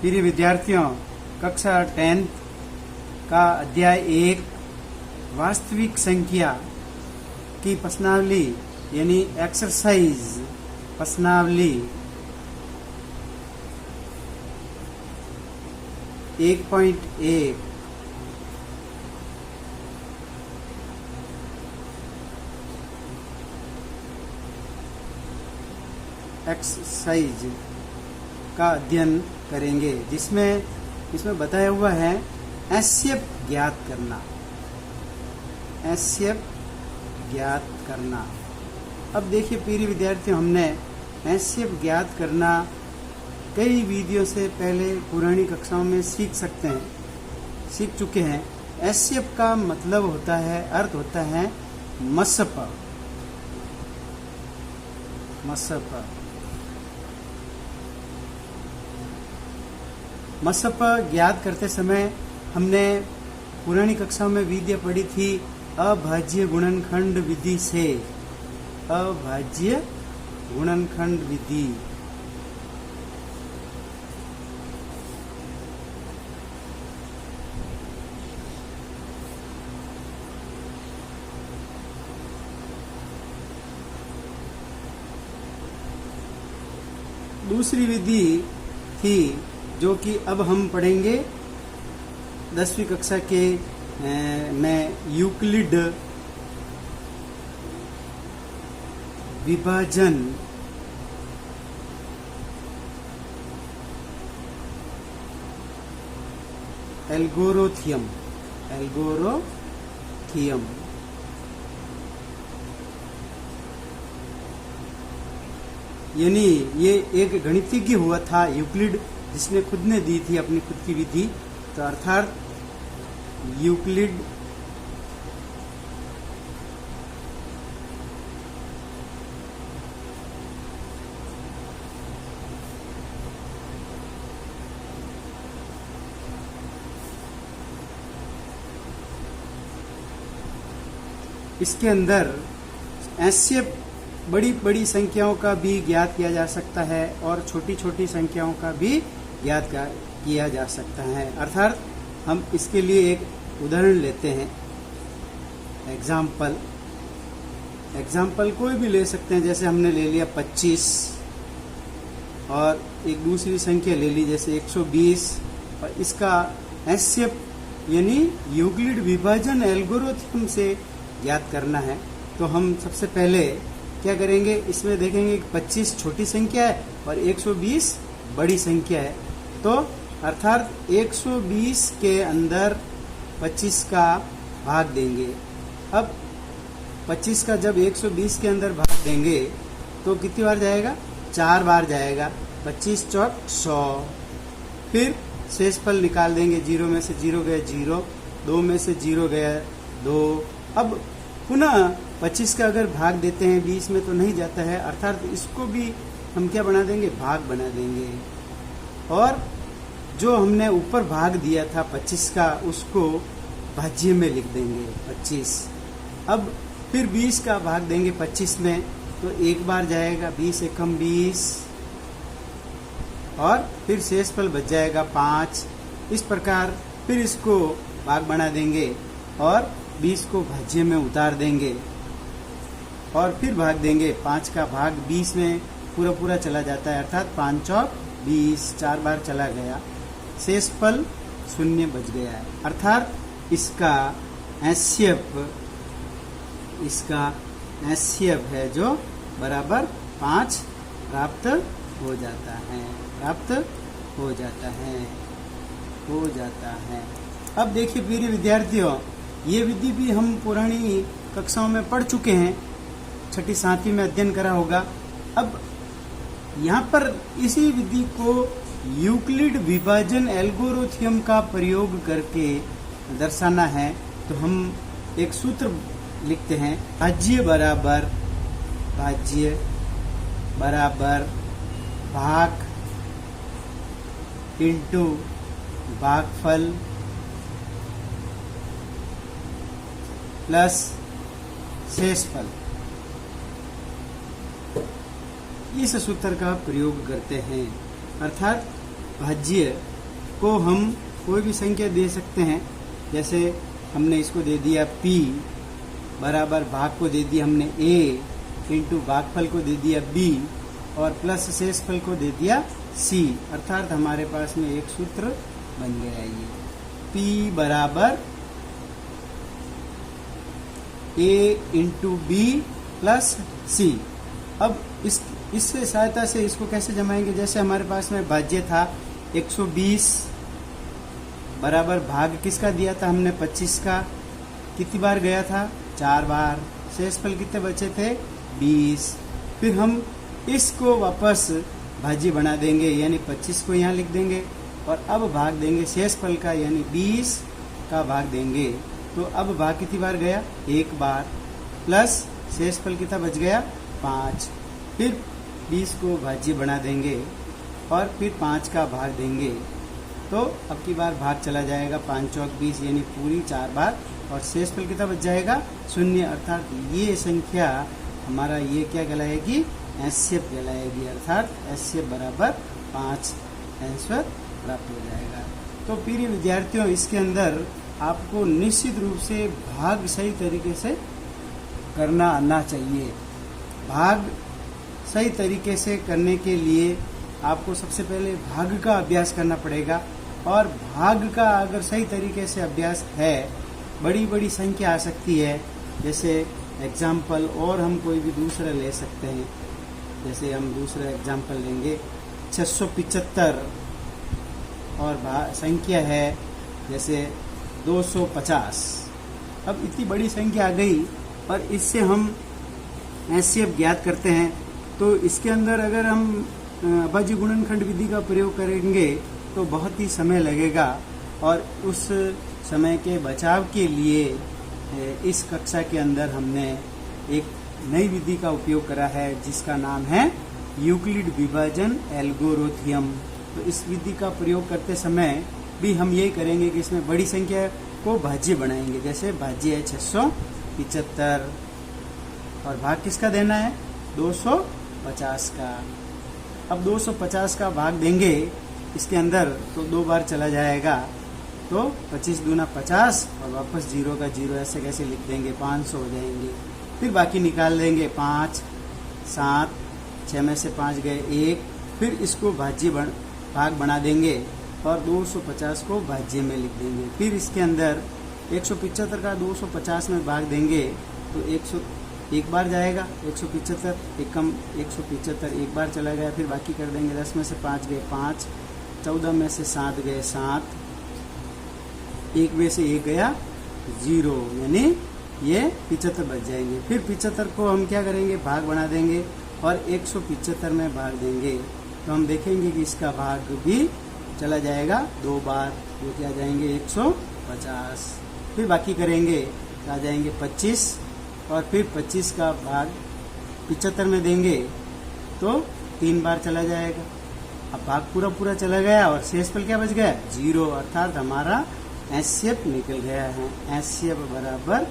प्रिय विद्यार्थियों, कक्षा 10th का अध्याय 1 वास्तविक संख्या की प्रश्नावली यानी एक्सरसाइज प्रश्नावली 1.1 एक्सरसाइज का अध्ययन करेंगे, जिसमें इसमें बताया हुआ है एचसीएफ ज्ञात करना। एचसीएफ ज्ञात करना। अब देखिए प्रिय विद्यार्थियों, हमने एचसीएफ ज्ञात करना कई वीडियो से पहले पुरानी कक्षाओं में सीख चुके हैं। एचसीएफ का मतलब होता है, अर्थ होता है मसप। मसप ज्ञात करते समय हमने पुरानी कक्षाओं में विद्या पढ़ी थी अभाज्य गुणनखंड विधि से। अभाज्य गुणनखंड विधि। दूसरी विधि थी जो कि अब हम पढ़ेंगे 10वीं कक्षा के में यूक्लिड विभाजन एल्गोरिथम। यानी ये एक गणितज्ञ हुआ था यूक्लिड, जिसने खुद ने दी थी अपनी खुद की विधि। तो अर्थात यूक्लिड इसके अंदर एचसीएफ बड़ी बड़ी संख्याओं का भी ज्ञात किया जा सकता है और छोटी छोटी संख्याओं का भी ज्ञात किया जा सकता है। अर्थात हम इसके लिए एक उदाहरण लेते हैं। एग्जाम्पल कोई भी ले सकते हैं, जैसे हमने ले लिया 25 और एक दूसरी संख्या ले ली जैसे 120, और इसका एचसीएफ यानी यूक्लिड विभाजन एल्गोरिथम से ज्ञात करना है। तो हम सबसे पहले क्या करेंगे, इसमें देखेंगे कि 25 छोटी संख्या है और 120 बड़ी संख्या है। तो अर्थात 120 के अंदर 25 का भाग देंगे। अब 25 का जब 120 के अंदर भाग देंगे तो कितनी बार जाएगा? 4 बार जाएगा। 25 चौक 100। फिर शेषफल निकाल देंगे। 0 में से 0 गया 0, 2 में से 0 गया 2। अब पुनः 25 का अगर भाग देते हैं 20 में तो नहीं जाता है, अर्थात इसको भी हम क्या बना देंगे? भाग बना देंगे। और जो हमने ऊपर भाग दिया था 25 का, उसको भाज्य में लिख देंगे 25। अब फिर 20 का भाग देंगे 25 में, तो एक बार जाएगा 20 एकम 20, और फिर शेषफल बच जाएगा 5। इस प्रकार फिर इसको भाग बना देंगे और 20 को भाज्य में उतार देंगे और फिर भाग देंगे। 5 का भाग 20 में पूरा चला जाता है, अर्थात 5 चौक 20, 4 बार चला गया। शेषफल 0 बच गया है। अर्थात इसका एचसीएफ है जो बराबर 5 प्राप्त हो जाता है। अब देखिए प्रिय विद्यार्थियों, ये विधि भी हम पुरानी कक्षाओं में पढ़ चुके हैं, 6ठी 7वीं में अध्ययन करा होगा। अब यहाँ पर इसी विधि को यूक्लिड विभाजन एल्गोरिथम का प्रयोग करके दर्शाना है। तो हम एक सूत्र लिखते हैं, भाज्य बराबर भाग इंटू भागफल प्लस शेषफल। इस सूत्र का प्रयोग करते हैं। अर्थात भाज्य को हम कोई भी संख्या दे सकते हैं। जैसे हमने इसको दे दिया p बराबर भाग को दे दिया हमने a इंटू भागफल को दे दिया b और प्लस शेषफल को दे दिया c, अर्थात हमारे पास में एक सूत्र बन गया है ये p बराबर a into b plus c। अब इससे सहायता से इसको कैसे जमाएंगे, जैसे हमारे पास में भाज्य था 120 बराबर भाग किसका दिया था हमने 25 का, कितनी बार गया था 4 बार, शेषफल कितने बचे थे 20। फिर हम इसको वापस भाज्य बना देंगे यानी 25 को यहाँ लिख देंगे और अब भाग देंगे शेषफल का यानी 20 का भाग देंगे। तो अब भाग कितनी बार गया 1 बार प्लस शेषफल कितना बच गया 5। फिर 20 को भाज्य बना देंगे और फिर 5 का भाग देंगे। तो अब की बार भाग चला जाएगा 5 चौक 20 यानी पूरी 4 बार और शेषफल कितना बच जाएगा 0, अर्थात ये संख्या हमारा ये क्या कहलाएगी एचसीएफ कहलाएगी, अर्थात एचसीएफ बराबर 5 आंसर प्राप्त हो जाएगा। तो प्रिय विद्यार्थियों, इसके अंदर आपको निश्चित रूप से भाग सही तरीके से करना आना चाहिए। भाग सही तरीके से करने के लिए आपको सबसे पहले भाग का अभ्यास करना पड़ेगा और भाग का अगर सही तरीके से अभ्यास है, बड़ी बड़ी संख्या आ सकती है। जैसे एग्जाम्पल और हम कोई भी दूसरा ले सकते हैं, जैसे हम दूसरा एग्जाम्पल लेंगे 675 और संख्या है जैसे 250। अब इतनी बड़ी संख्या आ गई और इससे हम एचसीएफ ज्ञात करते हैं, तो इसके अंदर अगर हम अभाज्य गुणनखंड विधि का प्रयोग करेंगे तो बहुत ही समय लगेगा और उस समय के बचाव के लिए इस कक्षा के अंदर हमने एक नई विधि का उपयोग करा है जिसका नाम है यूक्लिड विभाजन एल्गोरिथम। तो इस विधि का प्रयोग करते समय भी हम यही करेंगे कि इसमें बड़ी संख्या को भाज्य बनाएंगे। जैसे भाज्य है 675 और भाग किसका देना है 250 का। अब 250 का भाग देंगे इसके अंदर तो 2 बार चला जाएगा, तो 25 दूना 50 और वापस 0 का 0 ऐसे कैसे लिख देंगे 500 हो जाएंगे। फिर बाकी निकाल लेंगे 5 7 6 में से 5 गए 1, फिर इसको भाग बना देंगे और 250 को भाज्य में लिख देंगे। फिर इसके अंदर 175 का 250 में भाग देंगे तो 1 बार जाएगा 175 एक कम 175 एक बार चला गया, फिर बाकी कर देंगे 10 में से 5 गए 5, 14 में से 7 गए 7, 1 में से 1 गया 0 यानी ये 75 बच जाएंगे। फिर 75 को हम क्या करेंगे भाग बना देंगे और 175 में भाग देंगे, तो हम देखेंगे कि इसका भाग भी चला जाएगा 2 बार, जो क्या जाएंगे 150। फिर बाकी करेंगे आ जाएंगे 25 और फिर 25 का भाग 75 में देंगे तो 3 बार चला जाएगा। अब भाग पूरा चला गया और शेषफल क्या बच गया 0, अर्थात हमारा एचसीएफ निकल गया है। एचसीएफ बराबर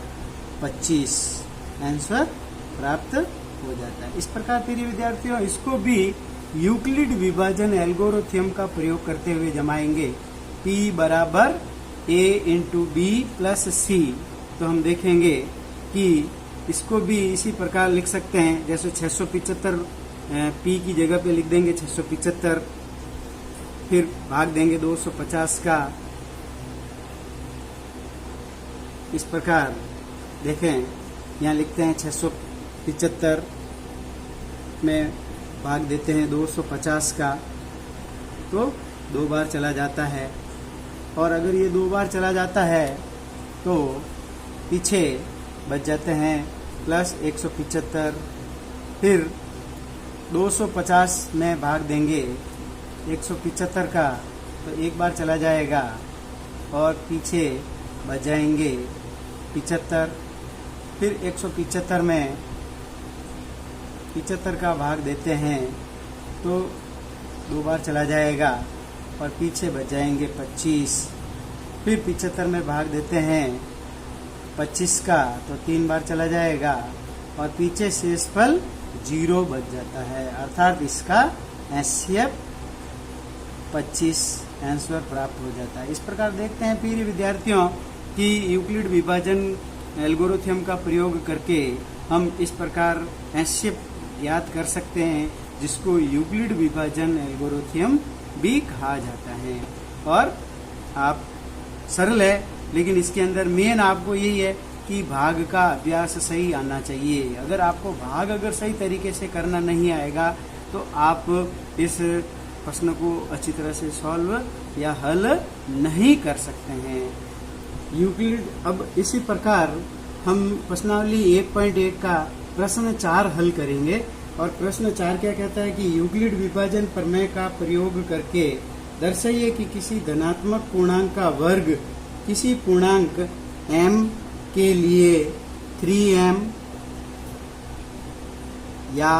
25 आंसर प्राप्त हो जाता है। इस प्रकार प्रिय विद्यार्थियों, इसको भी यूक्लिड विभाजन एल्गोरिथम का प्रयोग करते हुए जमाएंगे। P बराबर A इंटू बी प्लस सी, तो हम देखेंगे कि इसको भी इसी प्रकार लिख सकते हैं। जैसे 675 P की जगह पे लिख देंगे 675, फिर भाग देंगे 250 का। इस प्रकार देखें, यहाँ लिखते हैं 675 में भाग देते हैं 250 का, तो 2 बार चला जाता है। और अगर ये 2 बार चला जाता है तो पीछे बच जाते हैं प्लस 175, फिर 250 में भाग देंगे 175 का, तो 1 बार चला जाएगा और पीछे बच जाएंगे 75, फिर 175 में 75 का भाग देते हैं तो 2 बार चला जाएगा और पीछे बच जाएंगे 25, फिर 75 में भाग देते हैं 25 का, तो 3 बार चला जाएगा और पीछे शेषफल 0 बच जाता है, अर्थात इसका एचसीएफ 25 आंसर प्राप्त हो जाता है। इस प्रकार देखते हैं प्रिय विद्यार्थियों कि यूक्लिड विभाजन एल्गोरिथम का प्रयोग करके हम इस प्रकार एसशिप ज्ञात कर सकते हैं, जिसको यूक्लिड विभाजन एल्गोरिथम भी कहा जाता है। और आप सरल है, लेकिन इसके अंदर मेन आपको यही है कि भाग का अभ्यास सही आना चाहिए। अगर आपको भाग अगर सही तरीके से करना नहीं आएगा तो आप इस प्रश्न को अच्छी तरह से सॉल्व या हल नहीं कर सकते हैं। यूक्लिड अब इसी प्रकार हम प्रश्नावली 1.1 का प्रश्न 4 हल करेंगे। और प्रश्न 4 क्या कहता है कि यूक्लिड विभाजन प्रमेय का प्रयोग करके दर्शाइए कि किसी धनात्मक पूर्णांक का वर्ग किसी पूर्णांक m के लिए 3m या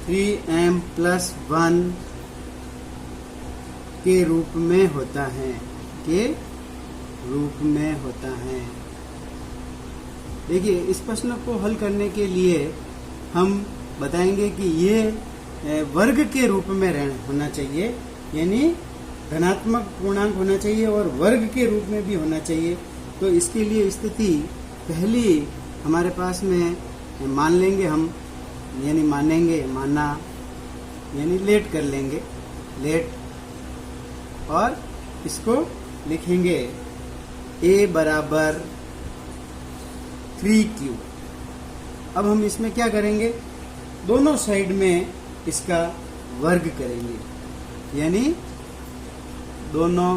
3m+1 के रूप में होता है, देखिए इस प्रश्न को हल करने के लिए हम बताएंगे कि ये वर्ग के रूप में होना चाहिए, यानी धनात्मक पूर्णांक होना चाहिए और वर्ग के रूप में भी होना चाहिए। तो इसके लिए स्थिति पहली हमारे पास में मान लेंगे हम, यानी मानना यानी लेट कर लेंगे, और इसको लिखेंगे a बराबर 3q। अब हम इसमें क्या करेंगे, दोनों साइड में इसका वर्ग करेंगे, यानी दोनों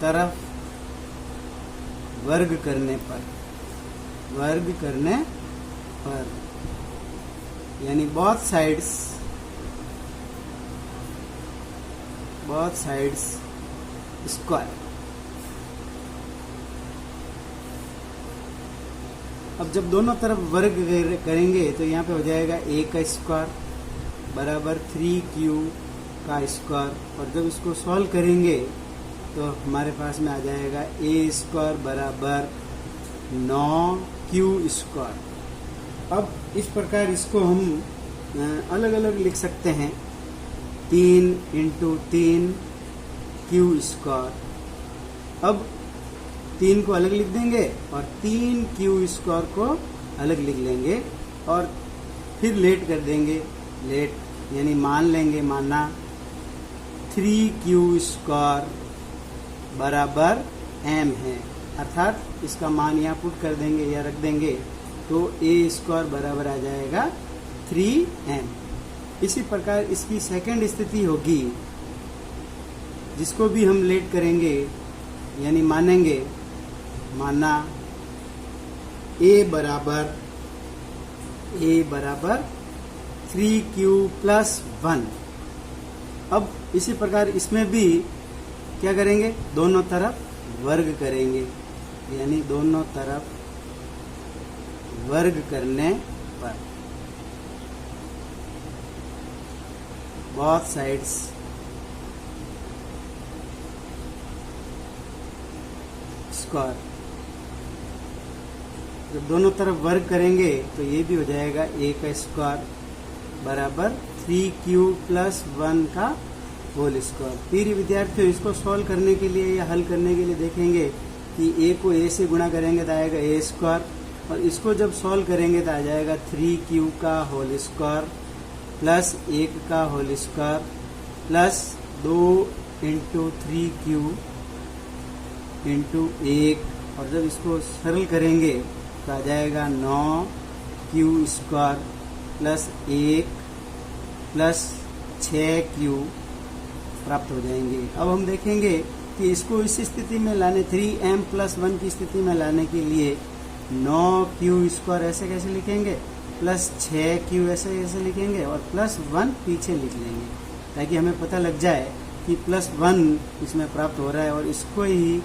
तरफ वर्ग करने पर यानी बोथ साइड्स स्क्वायर। अब जब दोनों तरफ वर्ग करेंगे तो यहाँ पे हो जाएगा a का स्क्वायर बराबर 3q का स्क्वायर, और जब इसको सॉल्व करेंगे तो हमारे पास में आ जाएगा a स्क्वायर बराबर 9q स्क्वायर। अब इस प्रकार इसको हम अलग अलग लिख सकते हैं, 3 × 3 q स्क्वायर। अब 3 को अलग लिख देंगे और 3q स्क्वायर को अलग लिख लेंगे और फिर लेट कर देंगे, यानी मानना 3q स्क्वायर बराबर m है, अर्थात इसका मान यहाँ पुट कर देंगे या रख देंगे तो a स्क्वायर बराबर आ जाएगा 3m। इसी प्रकार इसकी सेकंड स्थिति होगी, जिसको भी हम लेट करेंगे, यानी मानना a बराबर 3q+1। अब इसी प्रकार इसमें भी क्या करेंगे, दोनों तरफ वर्ग करेंगे, यानी दोनों तरफ वर्ग करने पर बोथ साइड्स स्क्वायर। जब दोनों तरफ वर्ग करेंगे तो ये भी हो जाएगा a का स्क्वायर बराबर 3q+1 का होल स्क्वायर। फिर विद्यार्थियों इसको सॉल्व करने के लिए या हल करने के लिए देखेंगे कि a को a से गुणा करेंगे तो आएगा a स्क्वायर, और इसको जब सॉल्व करेंगे तो आ जाएगा 3q का होल स्क्वायर प्लस 1 का होल स्क्वायर प्लस 2 × 3q × 1, और जब इसको सरल करेंगे तो आ जाएगा 9q square plus 1 plus 6q प्राप्त हो जाएंगे। अब हम देखेंगे कि इसको इस स्थिति में लाने 3m+1 की स्थिति में लाने के लिए 9q स्क्वायर ऐसे कैसे लिखेंगे, प्लस 6q ऐसे कैसे लिखेंगे, और +1 पीछे लिख लेंगे ताकि हमें पता लग जाए कि +1 इसमें प्राप्त हो रहा है और इसको ही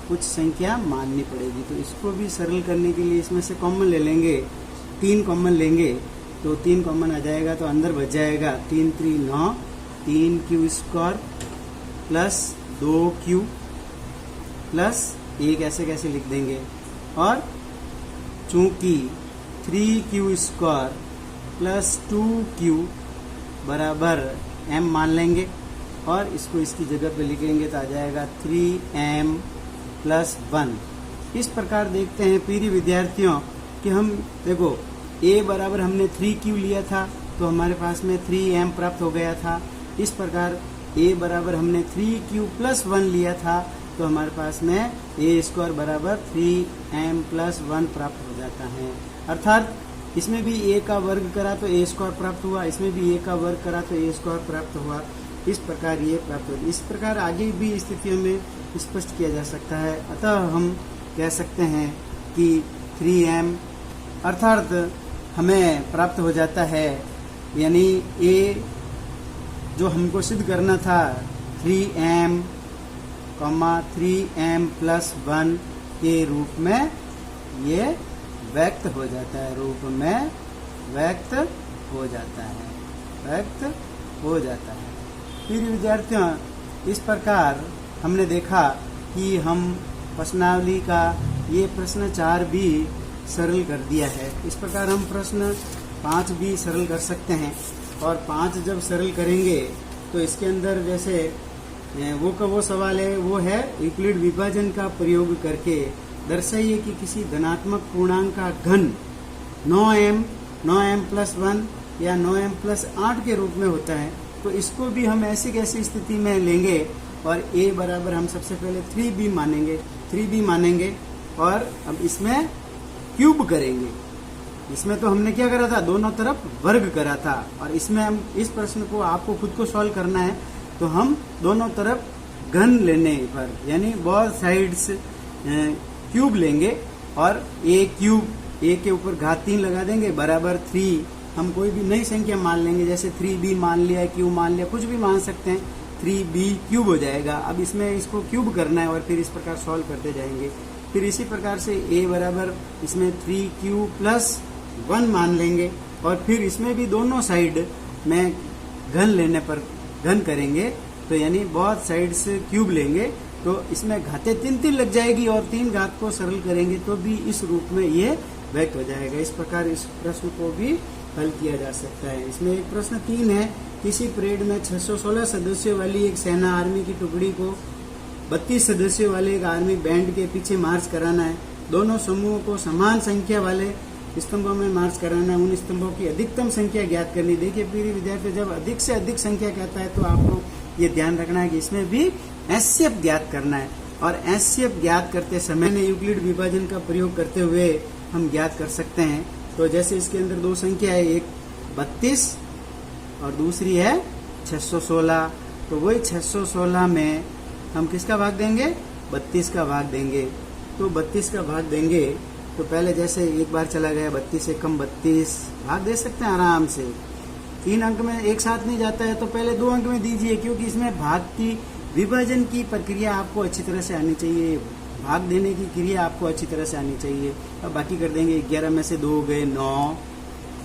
कुछ संख्या माननी पड़ेगी। तो इसको भी सरल करने के लिए इसमें से कॉमन ले लेंगे, 3 कॉमन लेंगे तो 3 कॉमन आ जाएगा, तो अंदर बच जाएगा 3 × 3 = 9, 3q square plus 2q plus 1 ऐसे कैसे लिख देंगे, और चूंकि 3q स्क्वायर प्लस 2q बराबर m मान लेंगे और इसको इसकी जगह पे लिखेंगे तो आ जाएगा 3m प्लस 1। इस प्रकार देखते हैं प्रिय विद्यार्थियों कि हम देखो a बराबर हमने 3q लिया था तो हमारे पास में 3m प्राप्त हो गया था। इस प्रकार a बराबर हमने 3q प्लस 1 लिया था तो हमारे पास में a स्क्वायर बराबर 3m प्लस 1 प्राप्त हो जाता है। अर्थात इसमें भी a का वर्ग करा तो a स्क्वायर प्राप्त हुआ, इसमें भी a का वर्ग करा तो a स्क्वायर प्राप्त हुआ। इस प्रकार ये प्राप्त हो, इस प्रकार आगे भी स्थितियों में स्पष्ट किया जा सकता है। अतः हम कह सकते हैं कि 3m अर्थात हमें प्राप्त हो जाता है, यानी a जो हमको सिद्ध करना था 3m 3m प्लस 1 के रूप में ये व्यक्त हो जाता है, रूप में व्यक्त हो जाता है, व्यक्त हो जाता है। फिर विद्यार्थियों इस प्रकार हमने देखा कि हम प्रश्नावली का ये प्रश्न 4 भी सरल कर दिया है। इस प्रकार हम प्रश्न 5 भी सरल कर सकते हैं और 5 जब सरल करेंगे तो इसके अंदर जैसे वो सवाल है वो है यूक्लिड विभाजन का प्रयोग करके दर्शाइए कि किसी धनात्मक पूर्णांक का घन 9m प्लस 1 या 9m प्लस 8 के रूप में होता है। तो इसको भी हम ऐसी कैसी स्थिति में लेंगे और a बराबर हम सबसे पहले 3b मानेंगे और अब इसमें क्यूब करेंगे। इसमें तो हमने क्या करा था, दोनों तरफ वर्ग करा था और इसमें हम इस प्रश्न को आपको खुद को सॉल्व करना है तो हम दोनों तरफ घन लेने पर यानी बोथ साइड्स क्यूब लेंगे और a के ऊपर घात 3 लगा देंगे बराबर 3। हम कोई भी नई संख्या मान लेंगे, जैसे 3b मान लिया, q मान लिया, कुछ भी मान सकते हैं, 3b क्यूब हो जाएगा। अब इसमें इसको क्यूब करना है और फिर इस प्रकार सॉल्व करते जाएंगे। फिर इसी प्रकार से a बराबर इसमें 3q प्लस 1 मान लेंगे और फिर इसमें भी दोनों साइड में घन लेने पर घन करेंगे तो यानी बहुत साइड से क्यूब लेंगे तो इसमें घातें 3 लग जाएगी और 3 घात को सरल करेंगे तो भी इस रूप में ये व्यक्त हो जाएगा। इस प्रकार इस प्रश्न को भी हल किया जा सकता है। इसमें एक प्रश्न 3 है, किसी परेड में 616 सदस्यों वाली एक सेना आर्मी की टुकड़ी को 32 सदस्यों वाले एक आर्मी बैंड के पीछे मार्च कराना है। दोनों समूहों को समान संख्या वाले स्तंभों में मार्च कराना है। उन स्तंभों की अधिकतम संख्या ज्ञात करनी। देखिए प्रिय विद्यार्थी, जब अधिक से अधिक संख्या कहता है तो आपको ये ध्यान रखना है कि इसमें भी एचसीएफ ज्ञात करना है और एचसीएफ ज्ञात करते समय यूक्लिड विभाजन का प्रयोग करते हुए हम ज्ञात कर सकते हैं। तो जैसे इसके अंदर 2 संख्या है, एक 32 और दूसरी है 616, तो वही 616 में हम किसका भाग देंगे, 32 का भाग देंगे। तो 32 का भाग देंगे तो पहले जैसे एक बार चला गया 32 से कम 32 भाग दे सकते हैं आराम से। 3 अंक में एक साथ नहीं जाता है तो पहले 2 अंक में दीजिए, क्योंकि इसमें भाग की विभाजन की प्रक्रिया आपको अच्छी तरह से आनी चाहिए, भाग देने की क्रिया आपको अच्छी तरह से आनी चाहिए। अब बाकी कर देंगे, 11 में से 2 गए 9,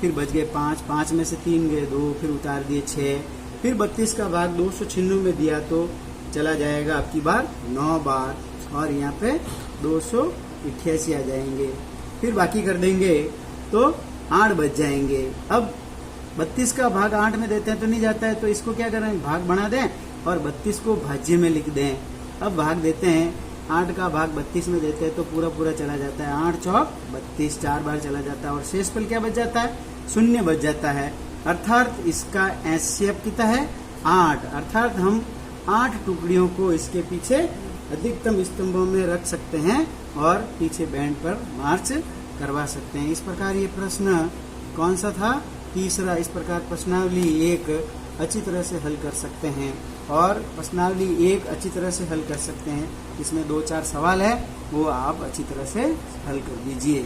फिर बच गए 5, 5 में से 3 गए 2, फिर उतार दिए 6, फिर 32 का भाग 296 में दिया तो चला जाएगा आपकी बार 9 बार और यहाँ पे 288 आ जाएंगे। फिर बाकी कर देंगे तो 8 बच जाएंगे। अब 32 का भाग 8 में देते हैं तो नहीं जाता है, तो इसको क्या करें, भाग बना दें और 32 को भाज्य में लिख दें। अब भाग देते हैं, 8 का भाग 32 में देते हैं तो पूरा पूरा चला जाता है, 8 चौक 32 4 बार चला जाता है और शेषफल क्या बच जाता है, 0 बच जाता है। अर्थात इसका एचसीएफ कितना है, 8। अर्थात हम 8 टुकड़ियों को इसके पीछे अधिकतम स्तंभों में रख सकते हैं और पीछे बैंड पर मार्च करवा सकते हैं। इस प्रकार ये प्रश्न कौन सा था, तीसरा। इस प्रकार प्रश्नावली 1 अच्छी तरह से हल कर सकते हैं और प्रश्नावली 1 अच्छी तरह से हल कर सकते हैं। इसमें 2-4 सवाल है वो आप अच्छी तरह से हल कर दीजिए।